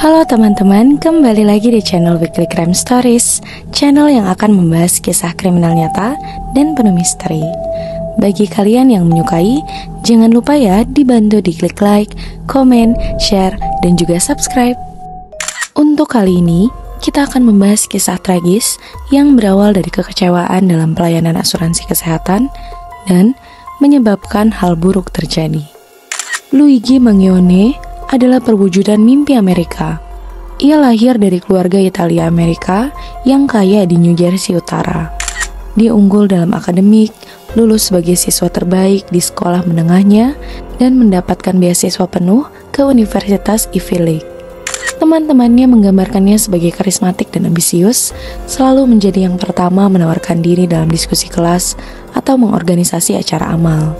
Halo teman-teman, kembali lagi di channel Weekly Crime Stories, channel yang akan membahas kisah kriminal nyata dan penuh misteri. Bagi kalian yang menyukai, jangan lupa ya dibantu diklik like, komen, share, dan juga subscribe. Untuk kali ini, kita akan membahas kisah tragis yang berawal dari kekecewaan dalam pelayanan asuransi kesehatan dan menyebabkan hal buruk terjadi. Luigi Mangione adalah perwujudan mimpi Amerika. Ia lahir dari keluarga Italia Amerika yang kaya di New Jersey Utara. Dia unggul dalam akademik, lulus sebagai siswa terbaik di sekolah menengahnya, dan mendapatkan beasiswa penuh ke Universitas Ivy League. Teman-temannya menggambarkannya sebagai karismatik dan ambisius, selalu menjadi yang pertama menawarkan diri dalam diskusi kelas atau mengorganisasi acara amal.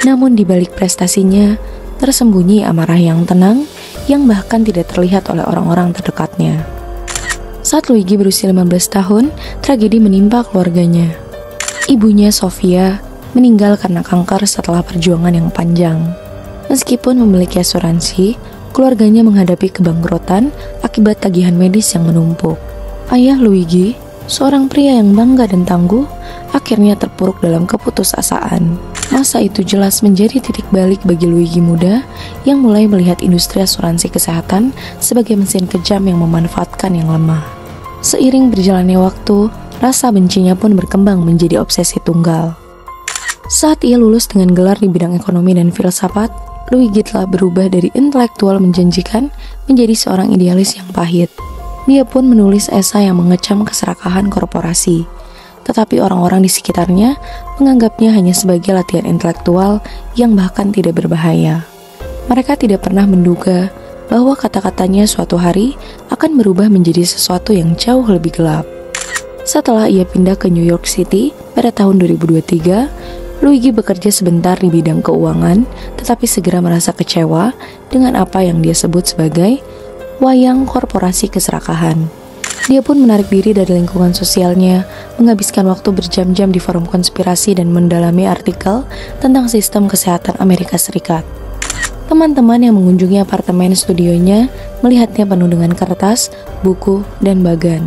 Namun di balik prestasinya, tersembunyi amarah yang tenang yang bahkan tidak terlihat oleh orang-orang terdekatnya. Saat Luigi berusia 15 tahun, tragedi menimpa keluarganya. Ibunya, Sofia, meninggal karena kanker setelah perjuangan yang panjang. Meskipun memiliki asuransi, keluarganya menghadapi kebangkrutan akibat tagihan medis yang menumpuk. Ayah Luigi, seorang pria yang bangga dan tangguh, akhirnya terpuruk dalam keputusasaan. Masa itu jelas menjadi titik balik bagi Luigi muda yang mulai melihat industri asuransi kesehatan sebagai mesin kejam yang memanfaatkan yang lemah. Seiring berjalannya waktu, rasa bencinya pun berkembang menjadi obsesi tunggal. Saat ia lulus dengan gelar di bidang ekonomi dan filsafat, Luigi telah berubah dari intelektual menjanjikan menjadi seorang idealis yang pahit. Dia pun menulis esai yang mengecam keserakahan korporasi. Tetapi orang-orang di sekitarnya menganggapnya hanya sebagai latihan intelektual yang bahkan tidak berbahaya. Mereka tidak pernah menduga bahwa kata-katanya suatu hari akan berubah menjadi sesuatu yang jauh lebih gelap. Setelah ia pindah ke New York City pada tahun 2023, Luigi bekerja sebentar di bidang keuangan, tetapi segera merasa kecewa dengan apa yang dia sebut sebagai wayang korporasi keserakahan. Dia pun menarik diri dari lingkungan sosialnya, menghabiskan waktu berjam-jam di forum konspirasi dan mendalami artikel tentang sistem kesehatan Amerika Serikat. Teman-teman yang mengunjungi apartemen studionya melihatnya penuh dengan kertas, buku, dan bagan.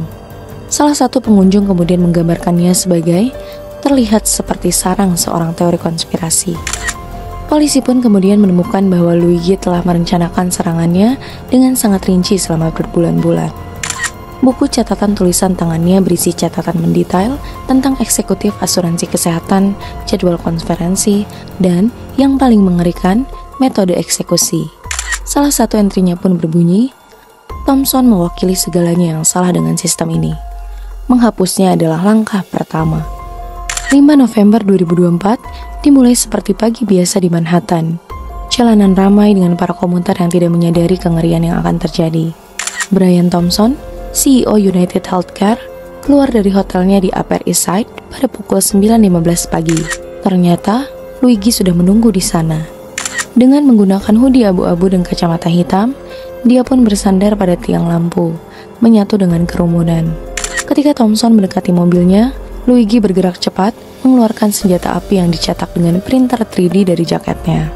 Salah satu pengunjung kemudian menggambarkannya sebagai terlihat seperti sarang seorang teori konspirasi. Polisi pun kemudian menemukan bahwa Luigi telah merencanakan serangannya dengan sangat rinci selama berbulan-bulan. Buku catatan tulisan tangannya berisi catatan mendetail tentang eksekutif asuransi kesehatan, jadwal konferensi, dan yang paling mengerikan, metode eksekusi. Salah satu entrinya pun berbunyi, Thompson mewakili segalanya yang salah dengan sistem ini. Menghapusnya adalah langkah pertama. 5 November 2024 dimulai seperti pagi biasa di Manhattan. Jalanan ramai dengan para komuter yang tidak menyadari kengerian yang akan terjadi. Brian Thompson, CEO United Healthcare, keluar dari hotelnya di Upper East Side pada pukul 9.15 pagi. Ternyata, Luigi sudah menunggu di sana. Dengan menggunakan hoodie abu-abu dan kacamata hitam, dia pun bersandar pada tiang lampu, menyatu dengan kerumunan. Ketika Thompson mendekati mobilnya, Luigi bergerak cepat, mengeluarkan senjata api yang dicetak dengan printer 3D dari jaketnya.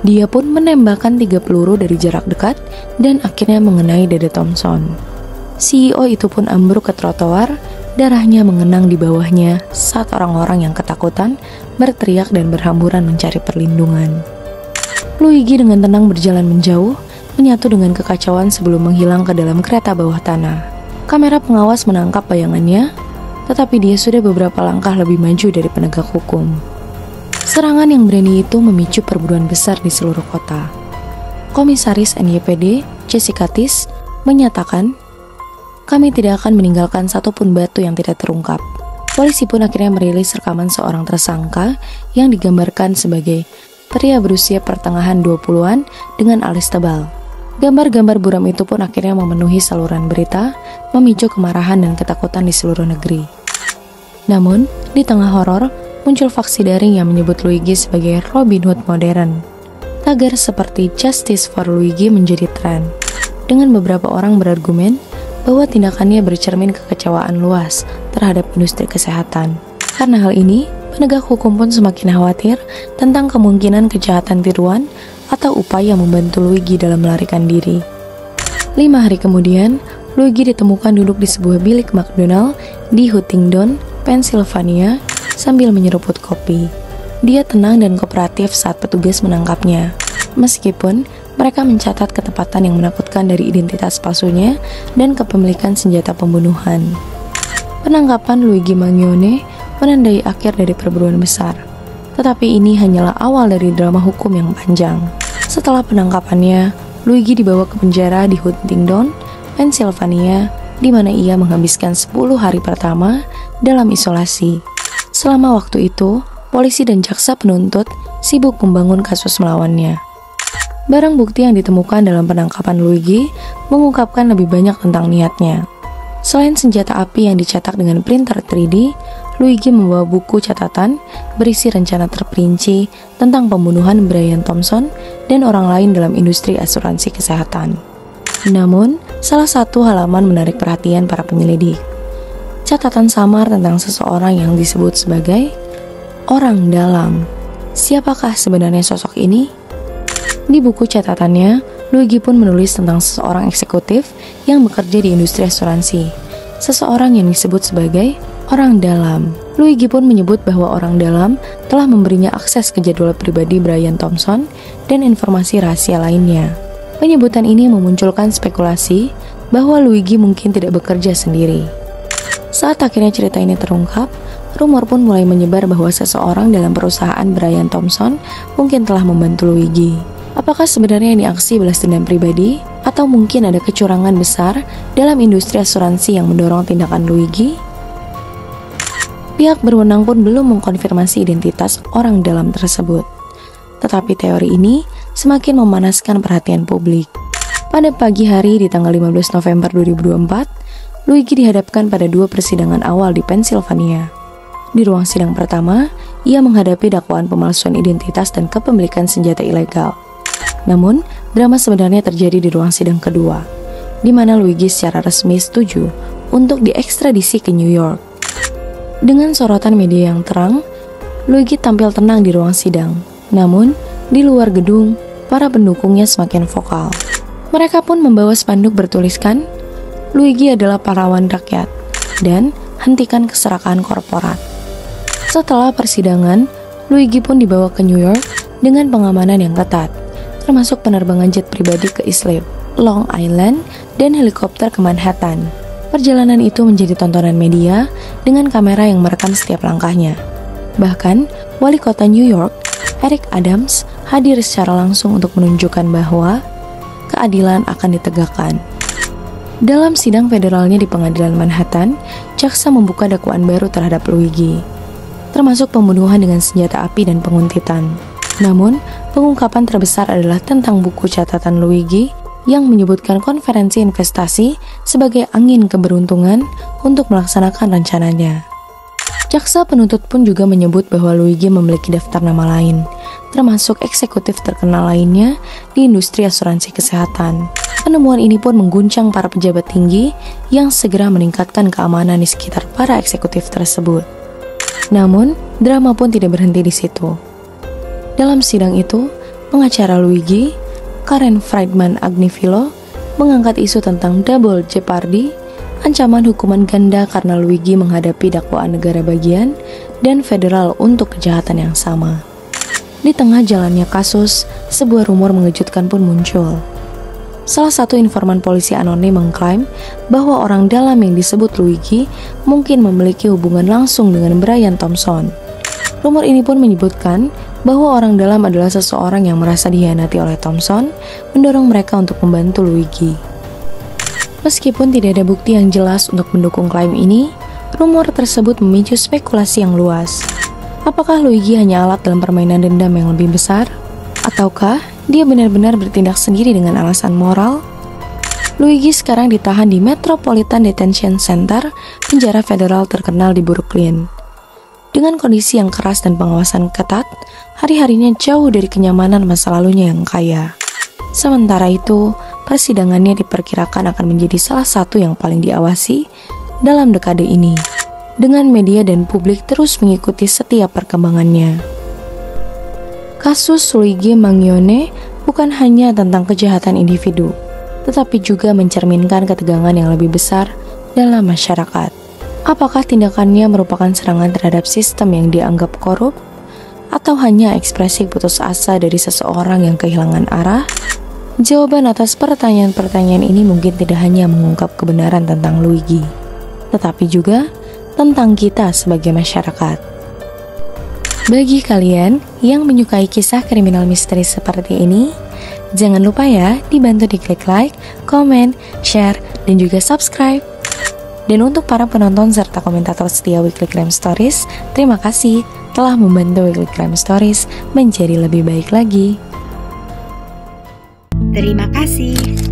Dia pun menembakkan 3 peluru dari jarak dekat dan akhirnya mengenai dada Thompson. CEO itu pun ambruk ke trotoar, darahnya mengenang di bawahnya saat orang-orang yang ketakutan berteriak dan berhamburan mencari perlindungan. Luigi dengan tenang berjalan menjauh, menyatu dengan kekacauan sebelum menghilang ke dalam kereta bawah tanah. Kamera pengawas menangkap bayangannya, tetapi dia sudah beberapa langkah lebih maju dari penegak hukum. Serangan yang berani itu memicu perburuan besar di seluruh kota. Komisaris NYPD, Jessica Tice, menyatakan, "Kami tidak akan meninggalkan satupun batu yang tidak terungkap." Polisi pun akhirnya merilis rekaman seorang tersangka yang digambarkan sebagai pria berusia pertengahan 20-an dengan alis tebal. Gambar-gambar buram itu pun akhirnya memenuhi saluran berita, memicu kemarahan dan ketakutan di seluruh negeri. Namun, di tengah horor, muncul faksi daring yang menyebut Luigi sebagai Robin Hood modern. Tagar seperti Justice for Luigi menjadi tren, dengan beberapa orang berargumen bahwa tindakannya bercermin kekecewaan luas terhadap industri kesehatan. Karena hal ini, penegak hukum pun semakin khawatir tentang kemungkinan kejahatan tiruan atau upaya membantu Luigi dalam melarikan diri. 5 hari kemudian, Luigi ditemukan duduk di sebuah bilik McDonald di Huntingdon, Pennsylvania, sambil menyeruput kopi. Dia tenang dan kooperatif saat petugas menangkapnya. Meskipun mereka mencatat ketepatan yang menakutkan dari identitas palsunya dan kepemilikan senjata pembunuhan. Penangkapan Luigi Mangione menandai akhir dari perburuan besar. Tetapi ini hanyalah awal dari drama hukum yang panjang. Setelah penangkapannya, Luigi dibawa ke penjara di Huntingdon, Pennsylvania, di mana ia menghabiskan 10 hari pertama dalam isolasi. Selama waktu itu, polisi dan jaksa penuntut sibuk membangun kasus melawannya. Barang bukti yang ditemukan dalam penangkapan Luigi mengungkapkan lebih banyak tentang niatnya. Selain senjata api yang dicetak dengan printer 3D, Luigi membawa buku catatan berisi rencana terperinci tentang pembunuhan Brian Thompson dan orang lain dalam industri asuransi kesehatan. Namun, salah satu halaman menarik perhatian para penyelidik. Catatan samar tentang seseorang yang disebut sebagai orang dalam. Siapakah sebenarnya sosok ini? Di buku catatannya, Luigi pun menulis tentang seseorang eksekutif yang bekerja di industri asuransi. Seseorang yang disebut sebagai orang dalam. Luigi pun menyebut bahwa orang dalam telah memberinya akses ke jadwal pribadi Brian Thompson dan informasi rahasia lainnya. Penyebutan ini memunculkan spekulasi bahwa Luigi mungkin tidak bekerja sendiri. Saat akhirnya cerita ini terungkap, rumor pun mulai menyebar bahwa seseorang dalam perusahaan Brian Thompson mungkin telah membantu Luigi. Apakah sebenarnya ini aksi balas dendam pribadi? Atau mungkin ada kecurangan besar dalam industri asuransi yang mendorong tindakan Luigi? Pihak berwenang pun belum mengkonfirmasi identitas orang dalam tersebut. Tetapi teori ini semakin memanaskan perhatian publik. Pada pagi hari di tanggal 15 November 2024, Luigi dihadapkan pada 2 persidangan awal di Pennsylvania. Di ruang sidang pertama, ia menghadapi dakwaan pemalsuan identitas dan kepemilikan senjata ilegal. Namun, drama sebenarnya terjadi di ruang sidang kedua, di mana Luigi secara resmi setuju untuk diekstradisi ke New York. Dengan sorotan media yang terang, Luigi tampil tenang di ruang sidang. Namun, di luar gedung, para pendukungnya semakin vokal. Mereka pun membawa spanduk bertuliskan, Luigi adalah pahlawan rakyat, dan hentikan keserakahan korporat. Setelah persidangan, Luigi pun dibawa ke New York dengan pengamanan yang ketat, termasuk penerbangan jet pribadi ke Islip, Long Island, dan helikopter ke Manhattan. Perjalanan itu menjadi tontonan media dengan kamera yang merekam setiap langkahnya. Bahkan, wali kota New York, Eric Adams, hadir secara langsung untuk menunjukkan bahwa keadilan akan ditegakkan. Dalam sidang federalnya di pengadilan Manhattan, jaksa membuka dakwaan baru terhadap Luigi, termasuk pembunuhan dengan senjata api dan penguntitan. Namun, pengungkapan terbesar adalah tentang buku catatan Luigi yang menyebutkan konferensi investasi sebagai angin keberuntungan untuk melaksanakan rencananya. Jaksa penuntut pun juga menyebut bahwa Luigi memiliki daftar nama lain, termasuk eksekutif terkenal lainnya di industri asuransi kesehatan. Penemuan ini pun mengguncang para pejabat tinggi yang segera meningkatkan keamanan di sekitar para eksekutif tersebut. Namun, drama pun tidak berhenti di situ. Dalam sidang itu, pengacara Luigi, Karen Friedman Agnifilo, mengangkat isu tentang double jeopardy, ancaman hukuman ganda karena Luigi menghadapi dakwaan negara bagian dan federal untuk kejahatan yang sama. Di tengah jalannya kasus, sebuah rumor mengejutkan pun muncul. Salah satu informan polisi anonim mengklaim bahwa orang dalam yang disebut Luigi mungkin memiliki hubungan langsung dengan Brian Thompson. Rumor ini pun menyebutkan bahwa orang dalam adalah seseorang yang merasa dikhianati oleh Thompson, mendorong mereka untuk membantu Luigi. Meskipun tidak ada bukti yang jelas untuk mendukung klaim ini, rumor tersebut memicu spekulasi yang luas. Apakah Luigi hanya alat dalam permainan dendam yang lebih besar? Ataukah dia benar-benar bertindak sendiri dengan alasan moral? Luigi sekarang ditahan di Metropolitan Detention Center, penjara federal terkenal di Brooklyn. Dengan kondisi yang keras dan pengawasan ketat, hari-harinya jauh dari kenyamanan masa lalunya yang kaya. Sementara itu, persidangannya diperkirakan akan menjadi salah satu yang paling diawasi dalam dekade ini, dengan media dan publik terus mengikuti setiap perkembangannya. Kasus Luigi Mangione bukan hanya tentang kejahatan individu, tetapi juga mencerminkan ketegangan yang lebih besar dalam masyarakat. Apakah tindakannya merupakan serangan terhadap sistem yang dianggap korup? Atau hanya ekspresi putus asa dari seseorang yang kehilangan arah? Jawaban atas pertanyaan-pertanyaan ini mungkin tidak hanya mengungkap kebenaran tentang Luigi, tetapi juga tentang kita sebagai masyarakat. Bagi kalian yang menyukai kisah kriminal misteri seperti ini, jangan lupa ya dibantu diklik like, komen, share, dan juga subscribe. Dan untuk para penonton serta komentator setia Weekly Crime Stories, terima kasih telah membantu Weekly Crime Stories menjadi lebih baik lagi. Terima kasih.